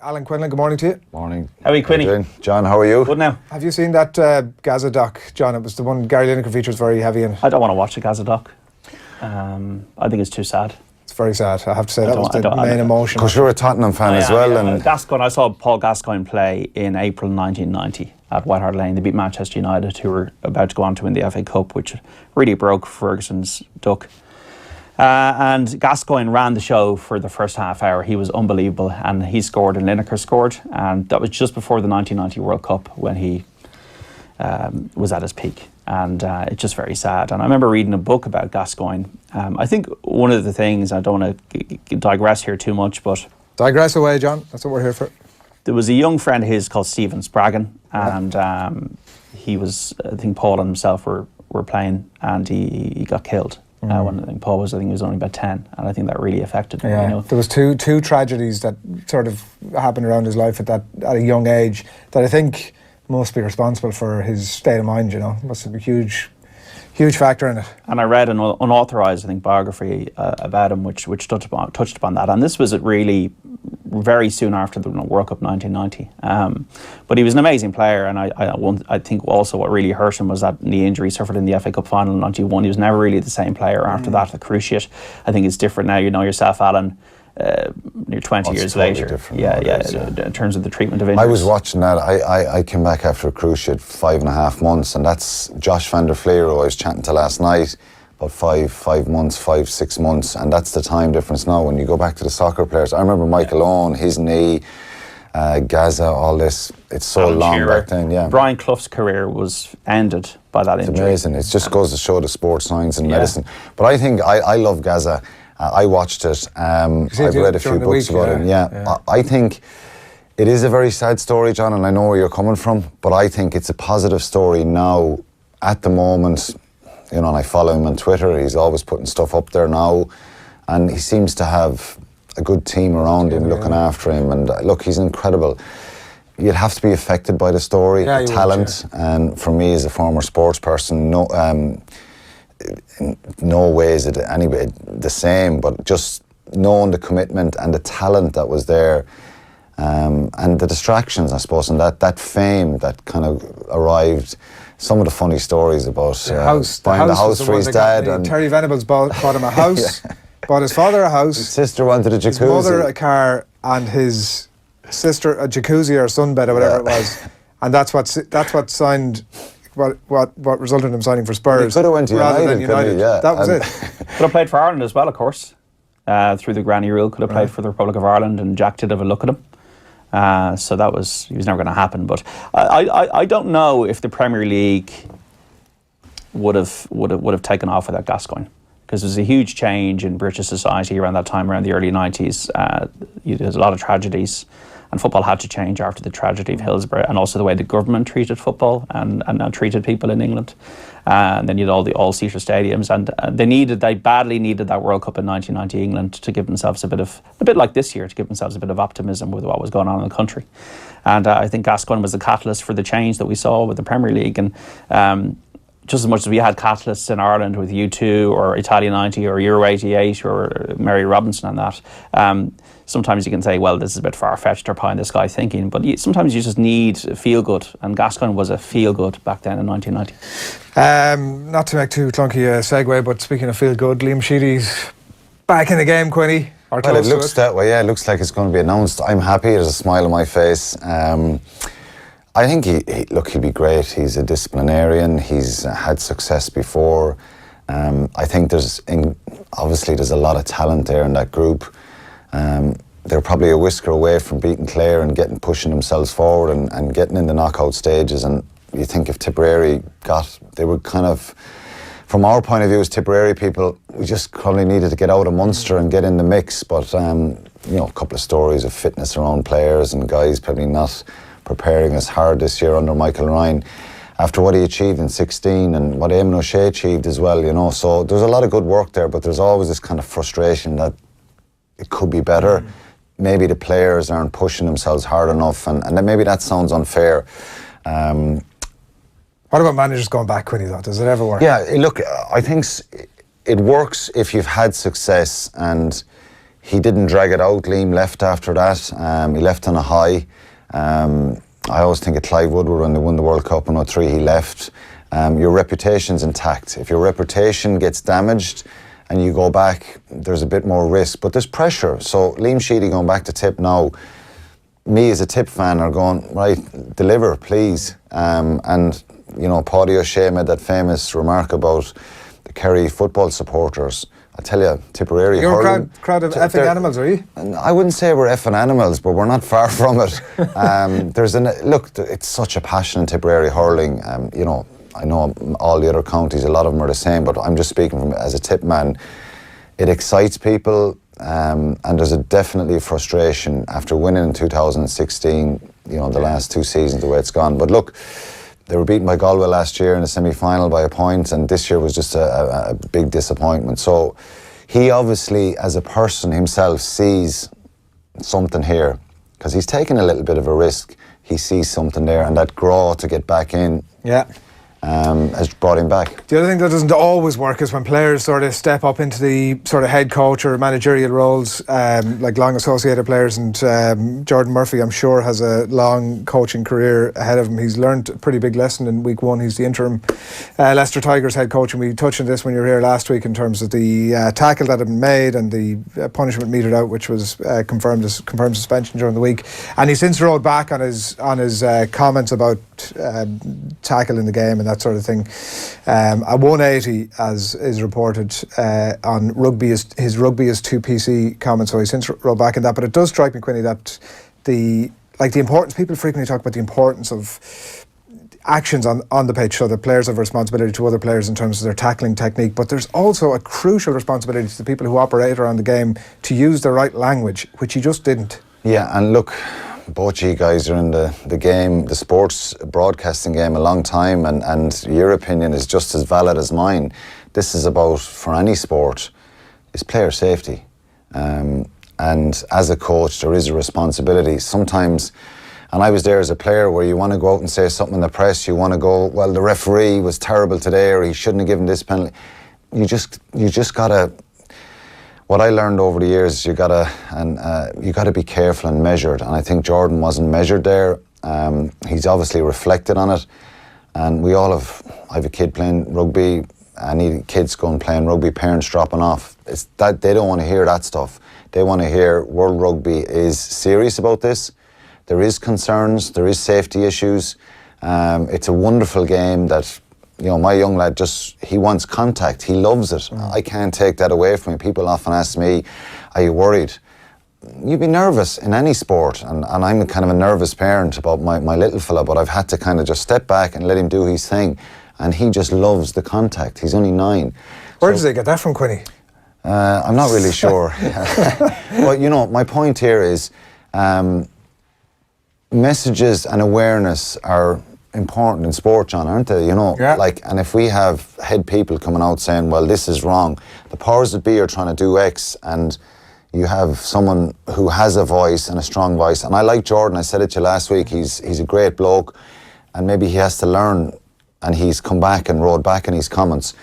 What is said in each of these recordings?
Alan Quinlan, good morning to you. Morning. How are you, Quinny? John, how are you? Good now. Have you seen that Gazza doc, John? It was the one Gary Lineker features very heavy in. I don't want to watch the Gazza doc. I think it's too sad. It's very sad, I have to say. That was the main emotion. Because you're a Tottenham fan as well. Yeah. And Gascoigne, I saw Paul Gascoigne play in April 1990 at White Hart Lane. They beat Manchester United, who were about to go on to win the FA Cup, which really broke Ferguson's duck. And Gascoigne ran the show for the first half hour. He was unbelievable, and he scored and Lineker scored, and that was just before the 1990 World Cup when he was at his peak, and it's just very sad. And I remember reading a book about Gascoigne. I think one of the things, I don't want to digress here too much, but... Digress away, John, that's what we're here for. There was a young friend of his called Stephen Spraggan, and he was, I think Paul and himself were playing, and he got killed. When I think Paul was, he was only about 10, and I think that really affected him. Yeah, you know? There was two tragedies that sort of happened around his life at a young age that I think must be responsible for his state of mind. You know, must have been a huge factor in it. And I read an unauthorised, I think, biography about him, which touched upon that. And this was really very soon after the World Cup 1990. But he was an amazing player, and I think also what really hurt him was that knee injury he suffered in the FA Cup final in 1991. He was never really the same player after that. The cruciate, I think, it's different now. You know yourself, Alan. Near 20 years totally later, nowadays, in terms of the treatment of injuries. I was watching that. I came back after a cruciate 5.5 months, and that's Josh van der Fleer, who I was chatting to last night, about 6 months, and that's the time difference now. When you go back to the soccer players, I remember Michael Owen, his knee, Gazza, all this. It's so Alan long Shearer. back then. Yeah, Brian Clough's career was ended by that injury. It's amazing. It just goes to show the sports science and medicine. But I think I love Gazza. I watched it. I've read a few books about him. Yeah. I think it is a very sad story, John, and I know where you're coming from, but I think it's a positive story now at the moment. You know, and I follow him on Twitter. He's always putting stuff up there now, and he seems to have a good team around him looking after him. And look, he's incredible. You'd have to be affected by the story, the talent, and for me as a former sports person, in no way is it anyway the same, but just knowing the commitment and the talent that was there, and the distractions, I suppose, and that fame that kind of arrived. Some of the funny stories about buying the house for his dad. And Terry Venables bought him a house, bought his father a house. His sister wanted a jacuzzi. His mother a car, and his sister a jacuzzi or a sunbed or whatever it was, and that's what signed. What resulted in him signing for Spurs? He could have went to United. That was it. Could have played for Ireland as well, of course, through the granny rule. Could have played for the Republic of Ireland, and Jack did have a look at him. So he was never going to happen. But I don't know if the Premier League would have taken off without Gascoigne, because there's a huge change in British society around that time, around the early 90s. There's a lot of tragedies, and football had to change after the tragedy of Hillsborough, and also the way the government treated football and treated people in England. And then you had all the all-seater stadiums, and they badly needed that World Cup in 1990 England to give themselves a bit like this year, to give themselves a bit of optimism with what was going on in the country. And I think Gascoigne was the catalyst for the change that we saw with the Premier League. And just as much as we had catalysts in Ireland with U2 or Italia 90 or Euro 88 or Mary Robinson and that, sometimes you can say, well, this is a bit far-fetched or pie in the sky thinking, but sometimes you just need a feel-good, and Gascoigne was a feel-good back then in 1990. Not to make too clunky a segue, but speaking of feel-good, Liam Sheedy's back in the game, Quinny. Well, it looks that way, yeah. It looks like it's going to be announced. I'm happy. There's a smile on my face. I think he'll be great. He's a disciplinarian. He's had success before. I think there's a lot of talent there in that group. They're probably a whisker away from beating Clare and pushing themselves forward and getting in the knockout stages. And you think if Tipperary they were kind of, from our point of view as Tipperary people, we just probably needed to get out of Munster and get in the mix. But a couple of stories of fitness around players and guys probably not preparing as hard this year under Michael Ryan after what he achieved in 16 and what Eamon O'Shea achieved as well, So there's a lot of good work there, but there's always this kind of frustration that it could be better. Maybe the players aren't pushing themselves hard enough, and then maybe that sounds unfair. What about managers going back, Quinny, though? Does it ever work? Yeah, look, I think it works if you've had success, and he didn't drag it out. Liam left after that. He left on a high. I always think of Clive Woodward when they won the World Cup in 2003, he left. Your reputation's intact. If your reputation gets damaged and you go back, there's a bit more risk, but there's pressure. So Liam Sheedy going back to Tip now, me as a Tip fan are going, right, deliver, please. And, you know, Paddy O'Shea made that famous remark about the Kerry football supporters. I tell you, Tipperary You're hurling, a crowd of effing animals, are you? I wouldn't say we're effing animals, but we're not far from it. Look, it's such a passion in Tipperary hurling. You know, I know all the other counties, a lot of them are the same, but I'm just speaking as a Tip man. It excites people, and there's definitely a frustration after winning in 2016, you know, the last 2 seasons, the way it's gone. But look, they were beaten by Galway last year in the semi-final by a point, and this year was just a big disappointment. So he obviously, as a person himself, sees something here, because he's taken a little bit of a risk. He sees something there, and that grow to get back in has brought him back. The other thing that doesn't always work is when players sort of step up into the sort of head coach or managerial roles, like long associated players, and Jordan Murphy, I'm sure, has a long coaching career ahead of him. He's learned a pretty big lesson in week 1. He's the interim Leicester Tigers head coach, and we touched on this when you were here last week in terms of the tackle that had been made and the punishment meted out, which was confirmed suspension during the week. And he's since rolled back on his comments about tackle in the game and that sort of thing. A 180, as is reported on rugby, his rugby is 2 PC comments, so he's since rolled back in that. But it does strike me, Quinny, that the importance, people frequently talk about the importance of actions on the pitch, so that players have a responsibility to other players in terms of their tackling technique, but there's also a crucial responsibility to the people who operate around the game to use the right language, which he just didn't. Yeah, and look, both you guys are in the game, the sports broadcasting game, a long time, and your opinion is just as valid as mine. This is about, for any sport, is player safety. And as a coach, there is a responsibility. Sometimes, and I was there as a player, where you want to go out and say something in the press, you want to go, well, the referee was terrible today, or he shouldn't have given this penalty. You just gotta. What I learned over the years, you gotta be careful and measured, and I think Jordan wasn't measured there. He's obviously reflected on it, and I have a kid playing rugby. I need kids going playing rugby, parents dropping off. It's that they don't want to hear that stuff. They want to hear World Rugby is serious about this. There is concerns, there is safety issues. It's a wonderful game that, you know, my young lad he wants contact. He loves it. I can't take that away from him. People often ask me, are you worried? You'd be nervous in any sport, and I'm kind of a nervous parent about my little fella, but I've had to kind of just step back and let him do his thing, and he just loves the contact. He's only 9. Where does he get that from, Quinny? I'm not really sure. But, you know, my point here is messages and awareness are important in sport, John, aren't they? You know, and if we have head people coming out saying, well, this is wrong, the powers that be are trying to do X, and you have someone who has a voice and a strong voice. And I like Jordan, I said it to you last week, he's a great bloke, and maybe he has to learn, and he's come back and rode back in his comments.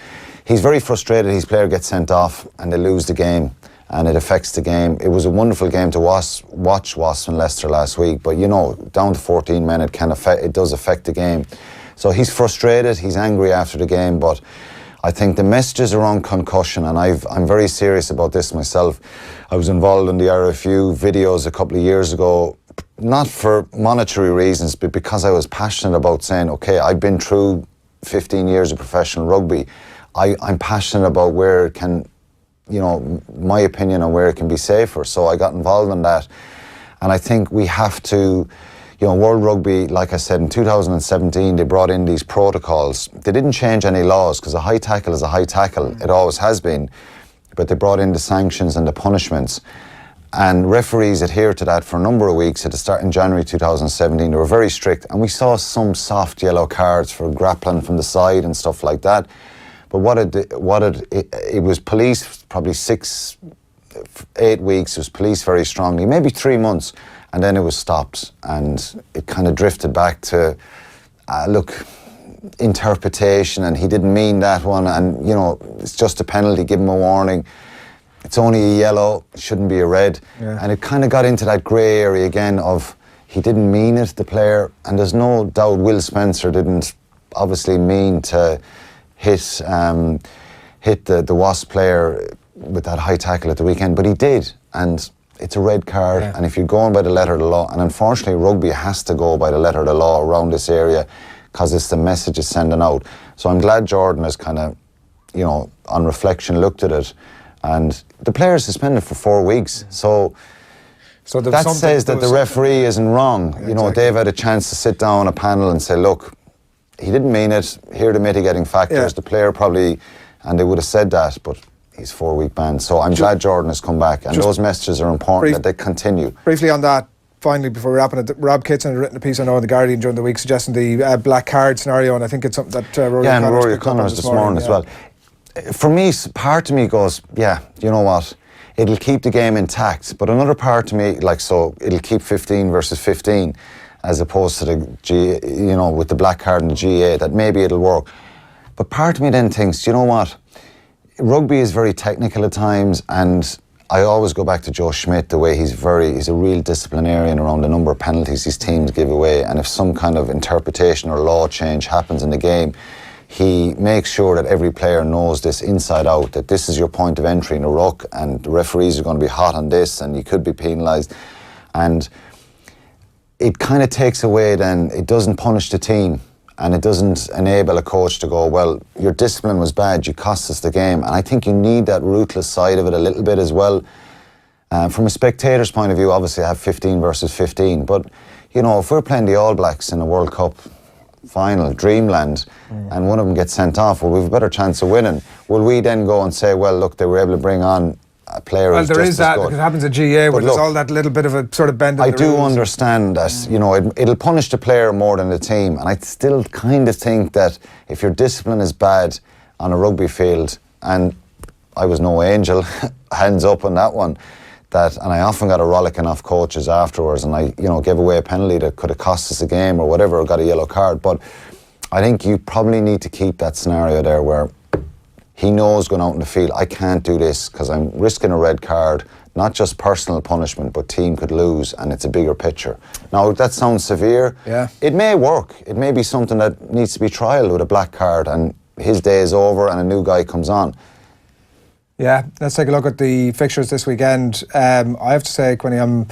He's very frustrated his player gets sent off and they lose the game, and it affects the game. It was a wonderful game to watch Wasps and Leicester last week, but you know, down to 14 men, it does affect the game. So he's frustrated, he's angry after the game, but I think the messages around concussion, and I'm very serious about this myself. I was involved in the RFU videos a couple of years ago, not for monetary reasons, but because I was passionate about saying, okay, I've been through 15 years of professional rugby. I'm passionate about where it can, you know, my opinion on where it can be safer. So I got involved in that. And I think we have to, you know, World Rugby, like I said, in 2017, they brought in these protocols. They didn't change any laws, because a high tackle is a high tackle. It always has been. But they brought in the sanctions and the punishments. And referees adhered to that for a number of weeks. At the start in January 2017, they were very strict. And we saw some soft yellow cards for grappling from the side and stuff like that. But it was policed probably 6-8 weeks. It was policed very strongly, maybe 3 months, and then it was stopped, and it kind of drifted back to interpretation, and he didn't mean that one, and you know, it's just a penalty, give him a warning. it's only a yellow, it shouldn't be a red. Yeah. And it kind of got into that grey area again of he didn't mean it, the player, and there's no doubt Will Spencer didn't obviously mean to hit the Wasp player with that high tackle at the weekend, but he did, and it's a red card. Yeah. And if you're going by the letter of the law, and unfortunately rugby has to go by the letter of the law around this area because it's the message it's sending out. So I'm glad Jordan has kind of, you know, on reflection looked at it, and the player is suspended for 4 weeks. So that says that the referee isn't wrong. Yeah, you know, exactly. they've had a chance to sit down a panel and say, look, he didn't mean it, here are the mitigating factors. Yeah. The player probably, and they would have said that, but he's 4-week ban. So I'm glad Jordan has come back, and those messages are important that they continue. Briefly on that, finally, before we're wrapping it, Rob Kitson had written a piece I know in The Guardian during the week suggesting the black card scenario, and I think it's something that Rory and O'Connor's Rory picked up on O'Connor this morning as well. For me, part of me goes, yeah, you know what, it'll keep the game intact, but another part of me, like, so it'll keep 15 versus 15 as opposed to the G, you know, with the black card and the GA, that maybe it'll work. But part of me then thinks, you know what, rugby is very technical at times, and I always go back to Joe Schmidt, the way he's a real disciplinarian around the number of penalties his teams give away, and if some kind of interpretation or law change happens in the game, he makes sure that every player knows this inside out, that this is your point of entry in a ruck, and the referees are going to be hot on this, and you could be penalised. And it kind of takes away then, it doesn't punish the team, and it doesn't enable a coach to go, well, your discipline was bad, you cost us the game. And I think you need that ruthless side of it a little bit as well. From a spectator's point of view, obviously I have 15 versus 15, but you know, if we're playing the All Blacks in a World Cup final, Dreamland, and one of them gets sent off, well, we have a better chance of winning. Will we then go and say, well, look, they were able to bring on a player who's there just is that, as good? because it happens at GA, where there's all that little bit of a sort of bend in I the do rules. understand that, you know, it'll punish the player more than the team, and I still kind of think that if your discipline is bad on a rugby field, and I was no angel, hands up on that one, and I often got a rollicking off coaches afterwards, and I, you know, gave away a penalty that could have cost us a game or whatever, or got a yellow card. But I think you probably need to keep that scenario there where he knows going out in the field, I can't do this because I'm risking a red card, not just personal punishment, but team could lose, and it's a bigger picture. Now, that sounds severe. Yeah. It may work. It may be something that needs to be trialled with a black card, and his day is over and a new guy comes on. Yeah, let's take a look at the fixtures this weekend. I have to say, Quinny, I'm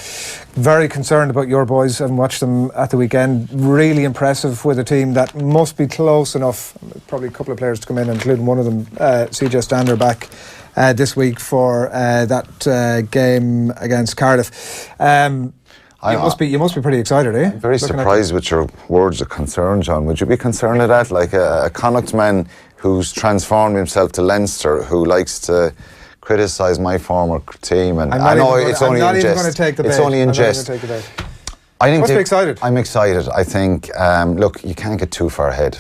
very concerned about your boys. I've watched them at the weekend. Really impressive with a team that must be close enough. Probably a couple of players to come in, including one of them, CJ Stander, back this week for that game against Cardiff. You must be pretty excited, eh? I'm very surprised with your words of concern, John. Would you be concerned at that? Like a Connacht man who's transformed himself to Leinster, who likes to criticise my former team, and I know it's only in jest. It's only in jest. I think must be excited. I'm excited. I think, look, you can't get too far ahead.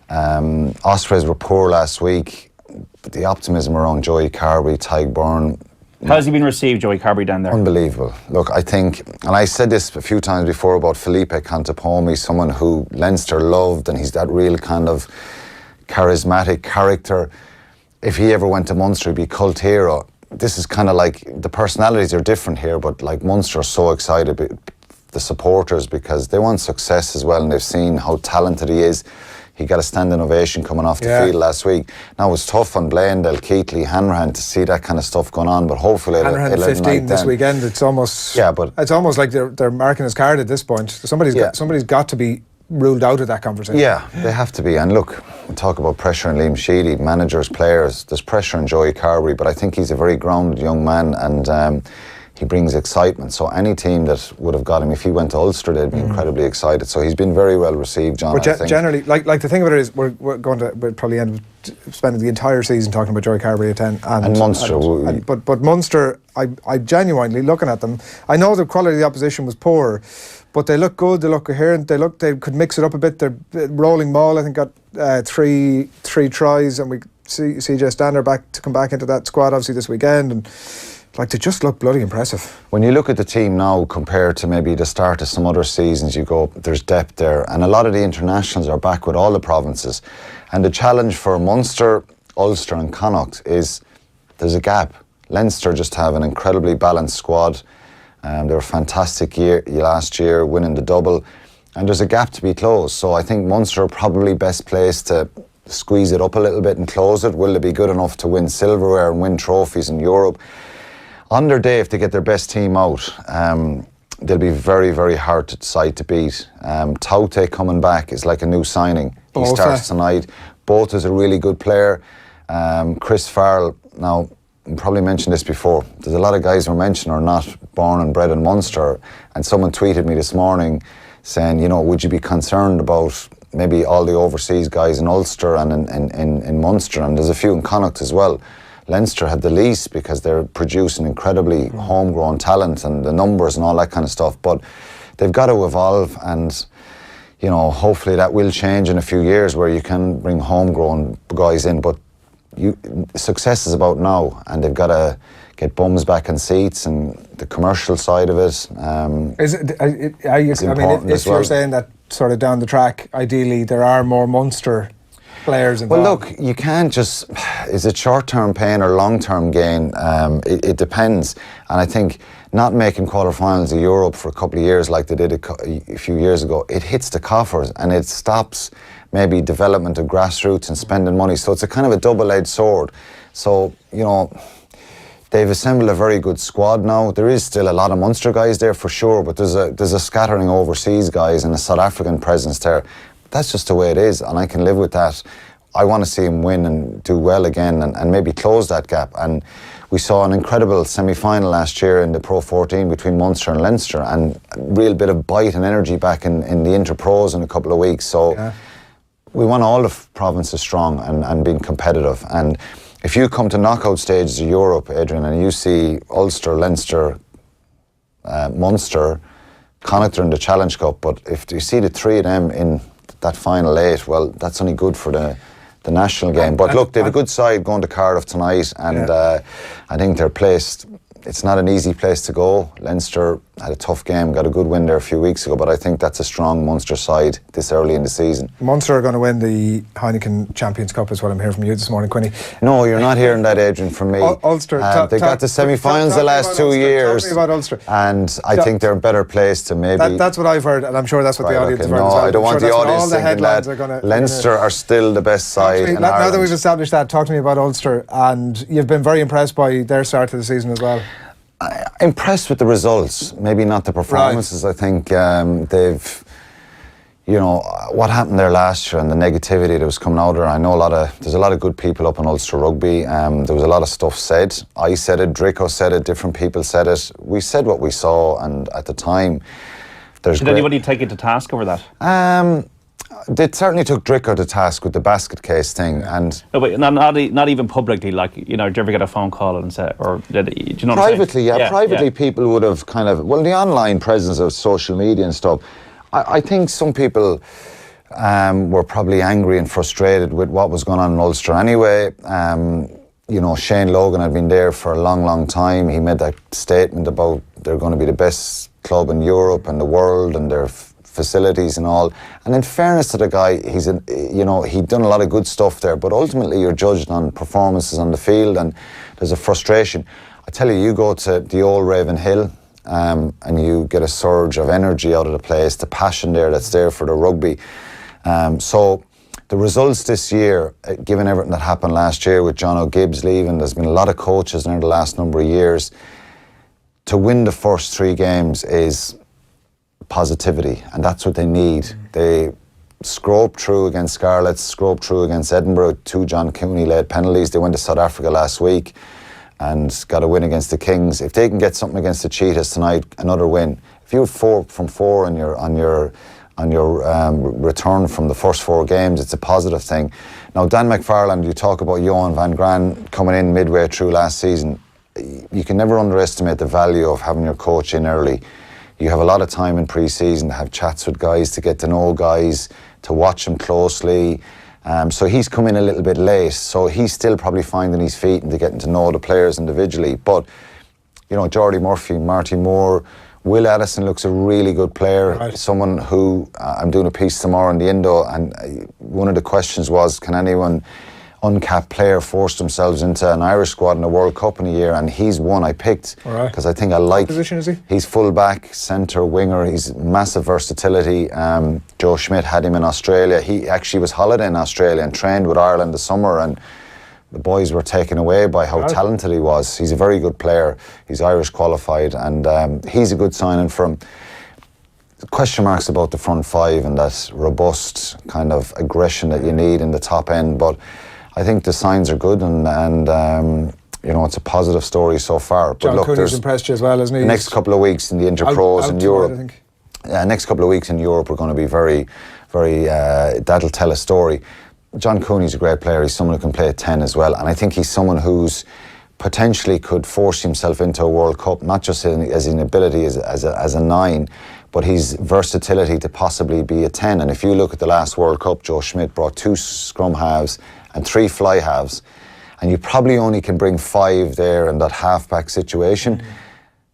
Ospreys were poor last week, but the optimism around Joey Carbery, Tyg Byrne. How's he been received, Joey Carbery, down there? Unbelievable. Look, I think, and I said this a few times before about Felipe Contepomi, someone who Leinster loved, and he's that real kind of charismatic character. If he ever went to Munster, he'd be a cult hero. This is kind of like, the personalities are different here, but like Munster are so excited, the supporters, because they want success as well, and they've seen how talented he is. He got a standing ovation coming off the field last week. Now, it was tough on Blandale, Keatley, Hanrahan to see that kind of stuff going on, but hopefully Hanrahan 15 this weekend. It's almost it's almost like they're marking his card at this point. Somebody's got to be ruled out of that conversation. Yeah, they have to be. And look, we talk about pressure on Liam Sheedy, managers, players. There's pressure on Joey Carbery, but I think he's a very grounded young man, and he brings excitement. So any team that would have got him, if he went to Ulster, they'd be incredibly excited. So he's been very well received, John. But generally, like the thing about it is, we'll probably end up spending the entire season talking about Joey Carbery and Munster. But Munster, I genuinely, looking at them, I know the quality of the opposition was poor, but they look good, they look coherent, they could mix it up a bit. They're rolling maul, I think, got three tries, and we see CJ Stander come back into that squad obviously this weekend, and like, they just look bloody impressive. When you look at the team now compared to maybe the start of some other seasons, you go, there's depth there, and a lot of the internationals are back with all the provinces, and the challenge for Munster, Ulster and Connacht is there's a gap. Leinster just have an incredibly balanced squad. They were a fantastic year last year, winning the double, and there's a gap to be closed. So I think Munster are probably best placed to squeeze it up a little bit and close it. Will they be good enough to win silverware and win trophies in Europe? On their day, if they get their best team out, they'll be very, very hard side to beat. Taute coming back is like a new signing. He starts tonight. Both is a really good player. Chris Farrell, now, I probably mentioned this before, there's a lot of guys we're mentioning are not born and bred in Munster, and someone tweeted me this morning saying, you know, would you be concerned about maybe all the overseas guys in Ulster and in Munster, and there's a few in Connacht as well. Leinster had the least because they're producing incredibly homegrown talent and the numbers and all that kind of stuff, but they've got to evolve, and you know, hopefully that will change in a few years where you can bring homegrown guys in, but success is about now, and they've got to get bums back in seats, and the commercial side of it. Is it? Are you? I mean, if you're saying that sort of down the track, ideally there are more Munster players involved. Well, look, you can't just. Is it short-term pain or long-term gain? It depends, and I think not making quarterfinals of Europe for a couple of years like they did a few years ago, it hits the coffers and it stops maybe development of grassroots and spending money. So it's a kind of a double-edged sword. So, you know, they've assembled a very good squad now. There is still a lot of Munster guys there for sure, but there's a scattering overseas guys and a South African presence there. That's just the way it is, and I can live with that. I want to see him win and do well again and maybe close that gap. And we saw an incredible semi-final last year in the Pro 14 between Munster and Leinster, and a real bit of bite and energy back in the Inter-Pros in a couple of weeks. So yeah. We want all the provinces strong and being competitive. And if you come to knockout stages of Europe, Adrian, and you see Ulster, Leinster, Munster, Connacht are in the Challenge Cup, but if you see the three of them in that final eight, well, that's only good for the national game. But look, they have a good side going to Cardiff tonight, and I think they're placed. It's not an easy place to go. Leinster had a tough game, got a good win there a few weeks ago, but I think that's a strong Munster side this early in the season. Munster are going to win the Heineken Champions Cup is what I'm hearing from you this morning, Quinny. No, you're not hearing that, Adrian, from me. Ulster. They got the semi-finals the last 2 years. Talk to me about Ulster. And I think they're a better place to maybe... That's what I've heard, and I'm sure that's what the audience have heard. No, I don't want the audience thinking that. Leinster are still the best side. Now that we've established that, talk to me about Ulster, and you've been very impressed by their start to the season as well. Impressed with the results, maybe not the performances. Right. I think they've, you know, what happened there last year and the negativity that was coming out there. I know there's a lot of good people up in Ulster Rugby. There was a lot of stuff said. I said it, Draco said it, different people said it. We said what we saw, and at the time, Did anybody take it to task over that? They certainly took Dricker to task with the basket case thing, and no, but not even publicly. Like, you know, did you ever get a phone call and say, or do you know? Privately, privately, people would have kind of the online presence of social media and stuff. I think some people were probably angry and frustrated with what was going on in Ulster anyway. You know, Shane Logan had been there for a long, long time. He made that statement about they're going to be the best club in Europe and the world, and their facilities and all. And in fairness to the guy, he'd done a lot of good stuff there, but ultimately you're judged on performances on the field, and there's a frustration. I tell you go to the old Raven Hill and you get a surge of energy out of the place, the passion there that's there for the rugby. So the results this year, given everything that happened last year with John O'Gibbs leaving, there's been a lot of coaches in the last number of years. To win the first 3 games is positivity, and that's what they need. They scraped through against Scarlets, scraped through against Edinburgh, 2 John Cooney-led penalties. They went to South Africa last week and got a win against the Kings. If they can get something against the Cheetahs tonight, another win. If you have 4 from 4 on your return from the first 4 games, it's a positive thing. Now, Dan McFarland, you talk about Johan van Gran coming in midway through last season. You can never underestimate the value of having your coach in early. You have a lot of time in pre-season to have chats with guys, to get to know guys, to watch them closely. So he's come in a little bit late. So he's still probably finding his feet and getting to know the players individually. But, you know, Jordy Murphy, Marty Moore, Will Addison looks a really good player. Right. Someone who, I'm doing a piece tomorrow in the Indo, and one of the questions was, can anyone uncapped player forced themselves into an Irish squad in the World Cup in a year, and he's one I picked because I think I like. What position is he? He's full back, centre, winger. He's massive versatility. Joe Schmidt had him in Australia. He actually was holidaying in Australia and trained with Ireland this summer, and the boys were taken away by how talented he was. He's a very good player. He's Irish qualified, and he's a good signing for him. Question marks about the front five and that robust kind of aggression that you need in the top end, but I think the signs are good, and you know, it's a positive story so far. But John look, Cooney's impressed you as well, isn't he? The next couple of weeks in the Interpros in Europe. I think. Next couple of weeks in Europe are going to be very, very. That'll tell a story. John Cooney's a great player. He's someone who can play at 10 as well, and I think he's someone who's potentially could force himself into a World Cup, not just as an ability as a 9, but his versatility to possibly be a 10. And if you look at the last World Cup, Joe Schmidt brought 2 scrum halves and 3 fly halves, and you probably only can bring 5 there in that half-back situation.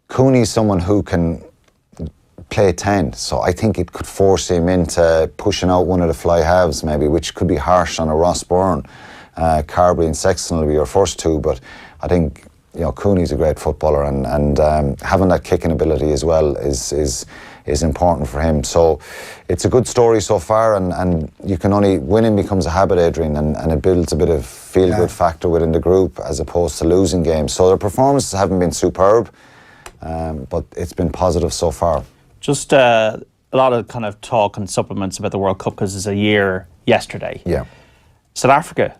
Cooney's someone who can play 10, so I think it could force him into pushing out one of the fly halves maybe, which could be harsh on a Ross Byrne. Carberry and Sexton will be your first 2, but I think, you know, Cooney's a great footballer, and having that kicking ability as well is important for him. So it's a good story so far, and you can only, winning becomes a habit, Adrian, and it builds a bit of feel-good factor within the group as opposed to losing games. So their performances haven't been superb, but it's been positive so far. Just a lot of kind of talk and supplements about the World Cup because it's a year yesterday. Yeah. South Africa,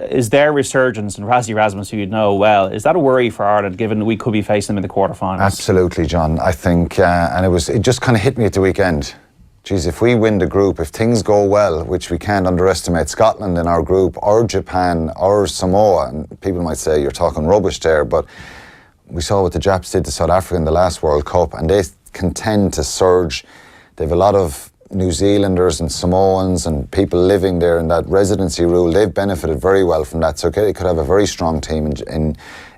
is their resurgence, and Rassie Erasmus, who you know well, is that a worry for Ireland given we could be facing them in the quarterfinals? Absolutely, John. I think, and it just kind of hit me at the weekend. Geez, if we win the group, if things go well, which we can't underestimate, Scotland in our group, or Japan, or Samoa, and people might say you're talking rubbish there, but we saw what the Japs did to South Africa in the last World Cup, and they can tend to surge. They have a lot of New Zealanders and Samoans and people living there in that residency rule. They've benefited very well from that, so they could have a very strong team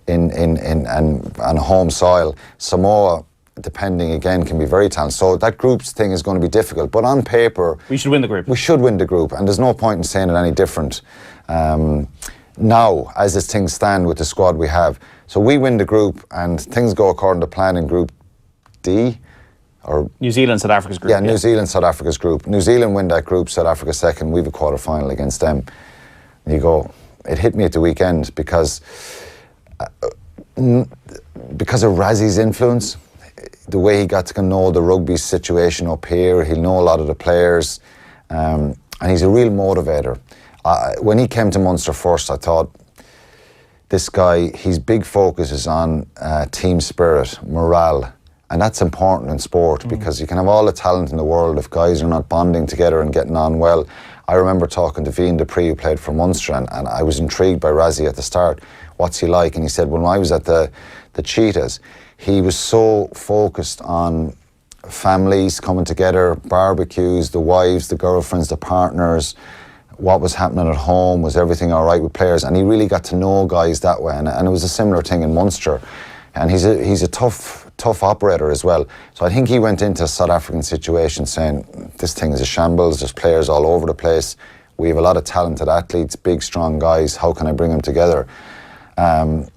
on home soil. Samoa, depending again, can be very talented. So that groups thing is going to be difficult. But on paper, we should win the group. We should win the group, and there's no point in saying it any different. Now, as things stand with the squad we have, so we win the group, and things go according to plan in Group D. Or New Zealand, South Africa's group. Yeah, New Zealand, South Africa's group. New Zealand win that group, South Africa second. We have a quarter-final against them. And you go, it hit me at the weekend because of Rassie's influence, the way he got to know the rugby situation up here. He'll know a lot of the players, and he's a real motivator. When he came to Munster first, I thought, this guy, his big focus is on team spirit, morale. And that's important in sport because you can have all the talent in the world if guys are not bonding together and getting on well. I remember talking to Vian Dupree, who played for Munster, and I was intrigued by Rassie at the start. What's he like? And he said, when I was at the Cheetahs, he was so focused on families coming together, barbecues, the wives, the girlfriends, the partners, what was happening at home, was everything all right with players? And he really got to know guys that way. And it was a similar thing in Munster. And he's a tough operator as well. So I think he went into a South African situation saying, this thing is a shambles, there's players all over the place, we have a lot of talented athletes, big strong guys, how can I bring them together? And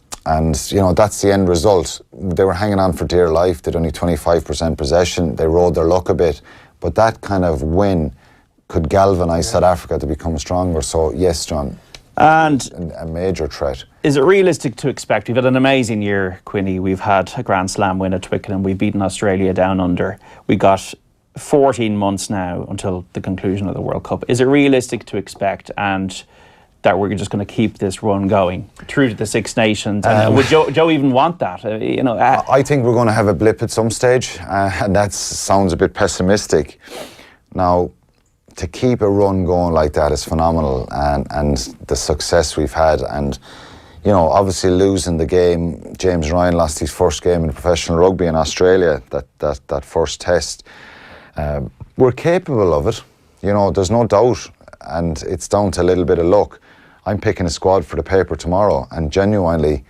you know, that's the end result. They were hanging on for dear life, they'd only 25% possession, they rode their luck a bit, but that kind of win could galvanise South Africa to become stronger. So yes, John. And a major threat. Is it realistic to expect? We've had an amazing year, Quinny. We've had a Grand Slam win at Twickenham. We've beaten Australia down under. We got 14 months now until the conclusion of the World Cup. Is it realistic to expect and that we're just going to keep this run going through to the Six Nations? And would Joe even want that? I think we're going to have a blip at some stage, and that sounds a bit pessimistic. Now, to keep a run going like that is phenomenal, and the success we've had, and you know, obviously losing the game, James Ryan lost his first game in professional rugby in Australia, that first test. We're capable of it, you know, there's no doubt, and it's down to a little bit of luck. I'm picking a squad for the paper tomorrow, and genuinely,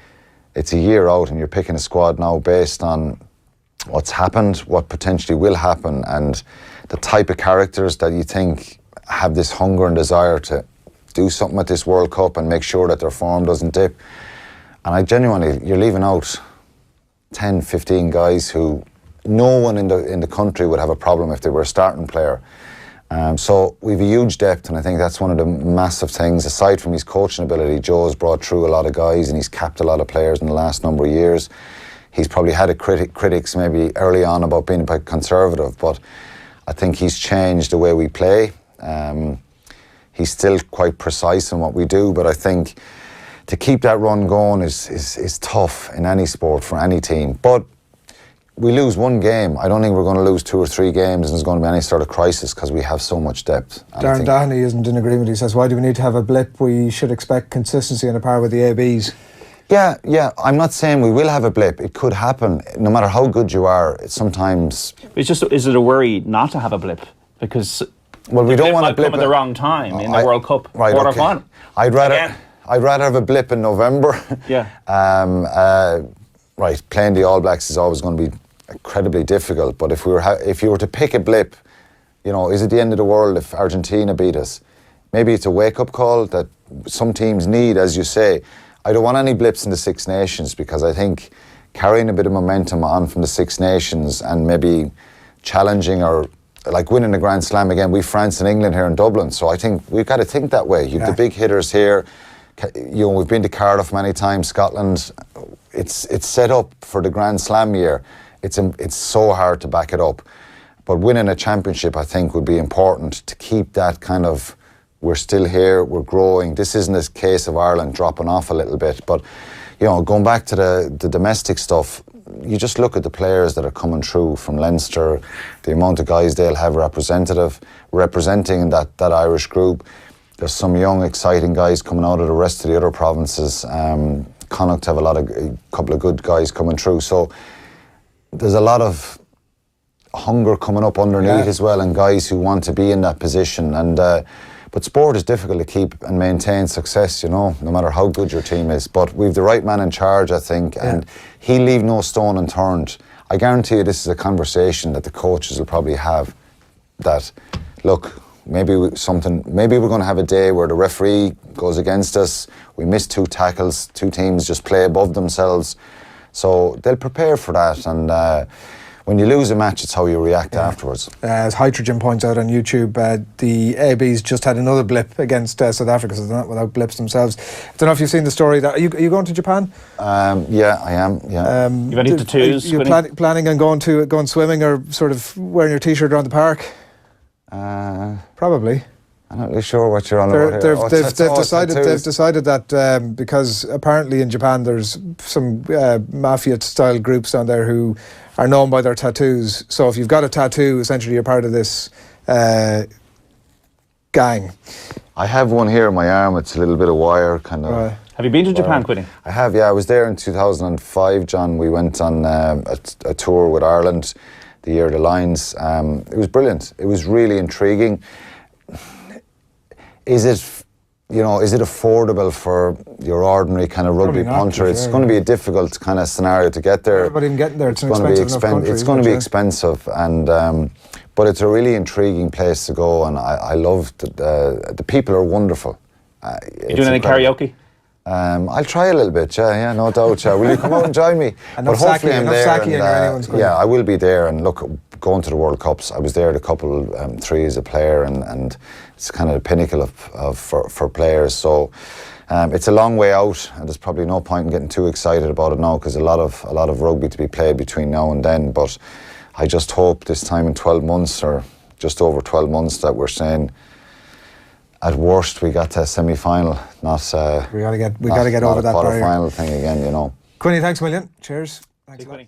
it's a year out, and you're picking a squad now based on what's happened, what potentially will happen, and the type of characters that you think have this hunger and desire to do something at this World Cup and make sure that their form doesn't dip. And I genuinely, you're leaving out 10, 15 guys who no one in the country would have a problem if they were a starting player. So we've a huge depth, and I think that's one of the massive things. Aside from his coaching ability, Joe's brought through a lot of guys and he's capped a lot of players in the last number of years. He's probably had critics maybe early on about being a bit conservative, but I think he's changed the way we play. He's still quite precise in what we do, but I think to keep that run going is tough in any sport for any team. But we lose one game, I don't think we're going to lose 2 or 3 games and there's going to be any sort of crisis because we have so much depth. Darren Dahney isn't in agreement. He says, why do we need to have a blip? We should expect consistency on a par with the ABs. Yeah, I'm not saying we will have a blip. It could happen. No matter how good you are, sometimes... It's just, is it a worry not to have a blip? Because we don't want a blip come at the wrong time in the World Cup right, quarter-final. I'd rather have a blip in November. Yeah. Right, playing the All Blacks is always going to be incredibly difficult. But if you were to pick a blip, is it the end of the world if Argentina beat us? Maybe it's a wake-up call that some teams need, as you say. I don't want any blips in the Six Nations because I think carrying a bit of momentum on from the Six Nations and maybe challenging or like winning a Grand Slam again. We France and England here in Dublin, so I think we've got to think that way. You've the big hitters here. We've been to Cardiff many times, Scotland. It's set up for the Grand Slam year. It's so hard to back it up. But winning a championship, I think, would be important to keep that kind of, we're still here, we're growing. This isn't a case of Ireland dropping off a little bit. But, going back to the domestic stuff, you just look at the players that are coming through from Leinster, the amount of guys they'll have representing that Irish group. There's some young, exciting guys coming out of the rest of the other provinces. Connacht have a couple of good guys coming through. So there's a lot of hunger coming up underneath as well, and guys who want to be in that position. And but sport is difficult to keep and maintain success, no matter how good your team is. But we've the right man in charge, I think, and he'll leave no stone unturned. I guarantee you this is a conversation that the coaches will probably have, that, look, maybe we're going to have a day where the referee goes against us, we miss 2 tackles, 2 teams just play above themselves. So they'll prepare for that, and when you lose a match, it's how you react afterwards. As Hydrogen points out on YouTube, the ABs just had another blip against South Africa, so they're not without blips themselves. I don't know if you've seen the story. Are you going to Japan? Yeah, I am. Yeah. You've any tattoos? You're planning on going swimming or sort of wearing your T-shirt around the park? Probably. I'm not really sure what you're on about here. They've decided that because apparently in Japan there's some mafia-style groups down there who are known by their tattoos. So if you've got a tattoo, essentially you're part of this gang. I have one here on my arm. It's a little bit of wire, kind of. Right. Have you been to Japan, Quinlan? I have, yeah. I was there in 2005, John. We went on a tour with Ireland the year of the Lions. It was brilliant. It was really intriguing. Is it affordable for your ordinary kind of rugby punter? It's going to be a difficult kind of scenario to get there. But even getting there, it's going to be expensive, and but it's a really intriguing place to go, and I love the people are wonderful. You doing any karaoke? I'll try a little bit, yeah, no doubt. Will you come out and join me? But hopefully I'm there. I will be there. And look, going to the World Cups, I was there at a couple, 3 as a player, and it's kind of the pinnacle for players. So it's a long way out, and there's probably no point in getting too excited about it now, because a lot of rugby to be played between now and then. But I just hope this time in 12 months, or just over 12 months, that we're saying, at worst, we got to a semi-final, not we got to get over that quarter-final thing again, Quinny, thanks a million. Cheers. Thanks a lot.